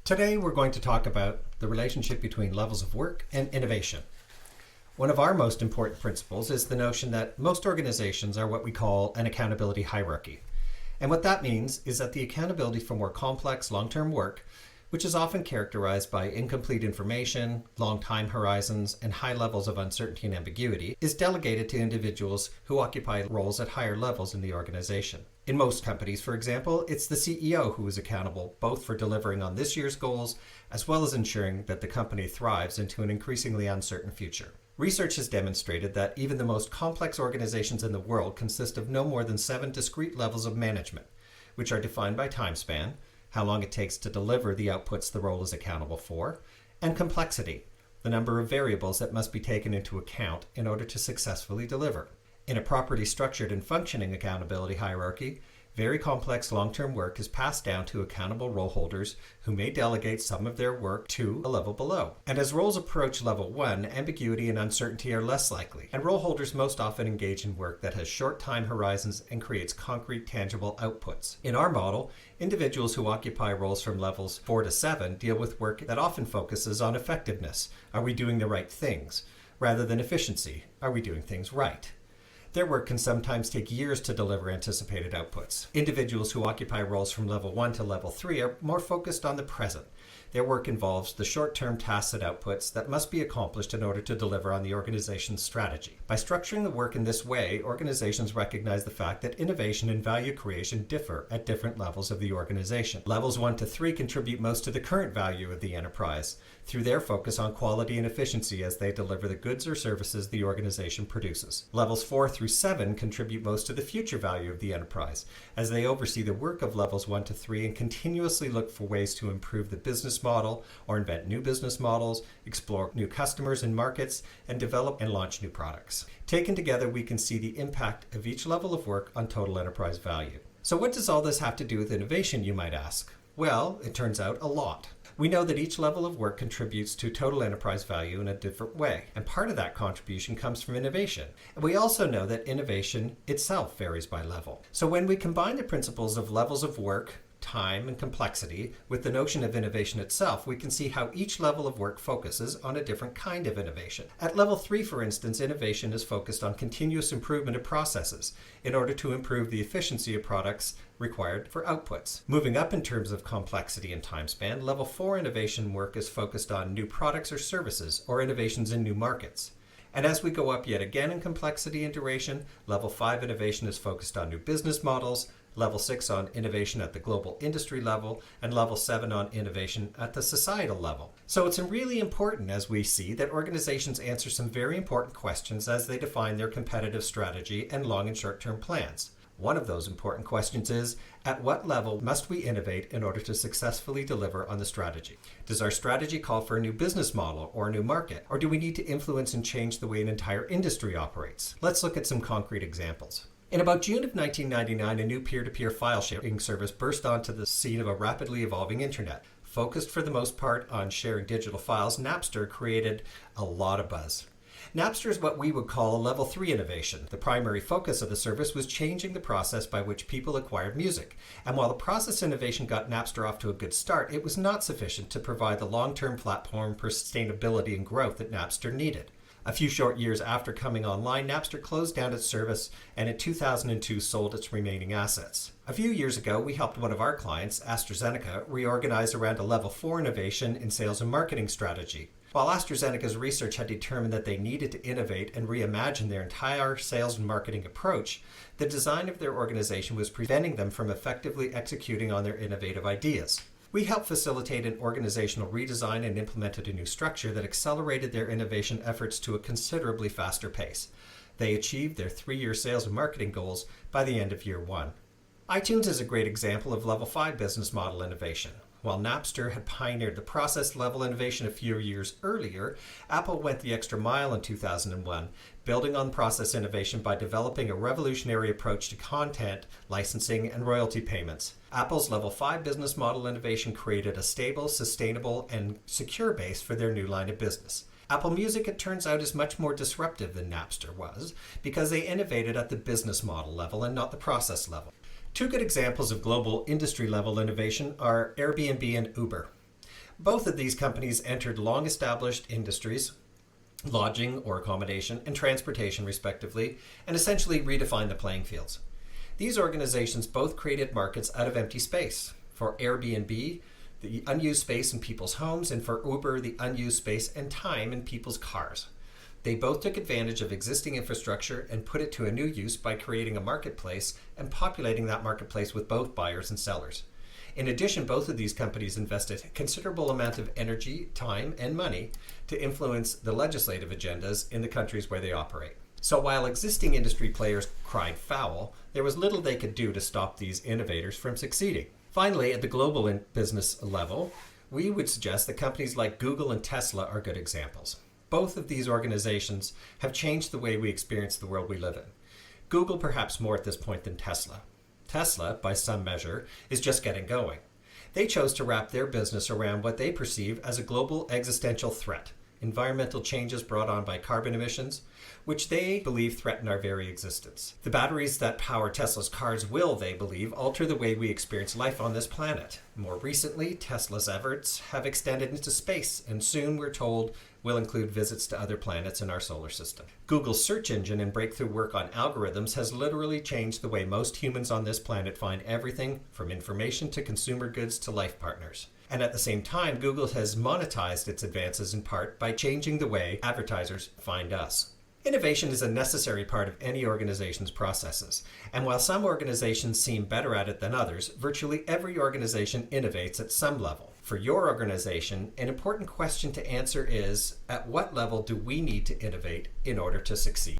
Today we're going to talk about the relationship between levels of work and innovation. One of our most important principles is the notion that most organizations are what we call an accountability hierarchy. And what that means is that the accountability for more complex long-term work, which is often characterized by incomplete information, long time horizons, and high levels of uncertainty and ambiguity, is delegated to individuals who occupy roles at higher levels in the organization. In most companies, for example, it's the CEO who is accountable both for delivering on this year's goals as well as ensuring that the company thrives into an increasingly uncertain future. Research has demonstrated that even the most complex organizations in the world consist of no more than 7 discrete levels of management, which are defined by time span, how long it takes to deliver the outputs the role is accountable for, and complexity, the number of variables that must be taken into account in order to successfully deliver. In a properly structured and functioning accountability hierarchy, very complex long-term work is passed down to accountable role holders who may delegate some of their work to a level below. And as roles approach level 1, ambiguity and uncertainty are less likely, and role holders most often engage in work that has short time horizons and creates concrete, tangible outputs. In our model, individuals who occupy roles from levels 4 to 7 deal with work that often focuses on effectiveness. Are we doing the right things? Rather than efficiency. Are we doing things right? Their work can sometimes take years to deliver anticipated outputs. Individuals who occupy roles from level 1 to level 3 are more focused on the present. Their work involves the short-term tasks and outputs that must be accomplished in order to deliver on the organization's strategy. By structuring the work in this way, organizations recognize the fact that innovation and value creation differ at different levels of the organization. Levels 1 to 3 contribute most to the current value of the enterprise through their focus on quality and efficiency as they deliver the goods or services the organization produces. Levels 4 through 7 contribute most to the future value of the enterprise as they oversee the work of levels 1 to 3 and continuously look for ways to improve the business model or invent new business models, explore new customers and markets, and develop and launch new products. Taken together, we can see the impact of each level of work on total enterprise value. So what does all this have to do with innovation, you might ask? Well, it turns out a lot. We know that each level of work contributes to total enterprise value in a different way, and part of that contribution comes from innovation. And we also know that innovation itself varies by level. So when we combine the principles of levels of work, time, and complexity with the notion of innovation itself, we can see how each level of work focuses on a different kind of innovation. At level 3, for instance, innovation is focused on continuous improvement of processes in order to improve the efficiency of products required for outputs. Moving up in terms of complexity and time span, level 4 innovation work is focused on new products or services or innovations in new markets. And as we go up yet again in complexity and duration, level 5 innovation is focused on new business models, level 6 on innovation at the global industry level, and level 7 on innovation at the societal level. So it's really important, as we see, that organizations answer some very important questions as they define their competitive strategy and long and short-term plans. One of those important questions is, at what level must we innovate in order to successfully deliver on the strategy? Does our strategy call for a new business model or a new market? Or do we need to influence and change the way an entire industry operates? Let's look at some concrete examples. In about June of 1999, a new peer-to-peer file sharing service burst onto the scene of a rapidly evolving internet. Focused for the most part on sharing digital files, Napster created a lot of buzz. Napster is what we would call a level 3 innovation. The primary focus of the service was changing the process by which people acquired music. And while the process innovation got Napster off to a good start, it was not sufficient to provide the long-term platform for sustainability and growth that Napster needed. A few short years after coming online, Napster closed down its service and in 2002 sold its remaining assets. A few years ago, we helped one of our clients, AstraZeneca, reorganize around a level 4 innovation in sales and marketing strategy. While AstraZeneca's research had determined that they needed to innovate and reimagine their entire sales and marketing approach, the design of their organization was preventing them from effectively executing on their innovative ideas. We helped facilitate an organizational redesign and implemented a new structure that accelerated their innovation efforts to a considerably faster pace. They achieved their 3-year sales and marketing goals by the end of year 1. iTunes is a great example of level 5 business model innovation. While Napster had pioneered the process-level innovation a few years earlier, Apple went the extra mile in 2001, building on process innovation by developing a revolutionary approach to content, licensing, and royalty payments. Apple's Level 5 business model innovation created a stable, sustainable, and secure base for their new line of business. Apple Music, it turns out, is much more disruptive than Napster was because they innovated at the business model level and not the process level. Two good examples of global industry-level innovation are Airbnb and Uber. Both of these companies entered long-established industries, lodging or accommodation, and transportation respectively, and essentially redefined the playing fields. These organizations both created markets out of empty space. For Airbnb, the unused space in people's homes, and for Uber, the unused space and time in people's cars. They both took advantage of existing infrastructure and put it to a new use by creating a marketplace and populating that marketplace with both buyers and sellers. In addition, both of these companies invested a considerable amount of energy, time, and money to influence the legislative agendas in the countries where they operate. So while existing industry players cried foul, there was little they could do to stop these innovators from succeeding. Finally, at the global business level, we would suggest that companies like Google and Tesla are good examples. Both of these organizations have changed the way we experience the world we live in. Google perhaps more at this point than Tesla. Tesla, by some measure, is just getting going. They chose to wrap their business around what they perceive as a global existential threat, environmental changes brought on by carbon emissions, which they believe threaten our very existence. The batteries that power Tesla's cars will, they believe, alter the way we experience life on this planet. More recently, Tesla's efforts have extended into space, and soon, we're told, will include visits to other planets in our solar system. Google's search engine and breakthrough work on algorithms has literally changed the way most humans on this planet find everything from information to consumer goods to life partners. And at the same time, Google has monetized its advances in part by changing the way advertisers find us. Innovation is a necessary part of any organization's processes. And while some organizations seem better at it than others, virtually every organization innovates at some level. For your organization, an important question to answer is, at what level do we need to innovate in order to succeed?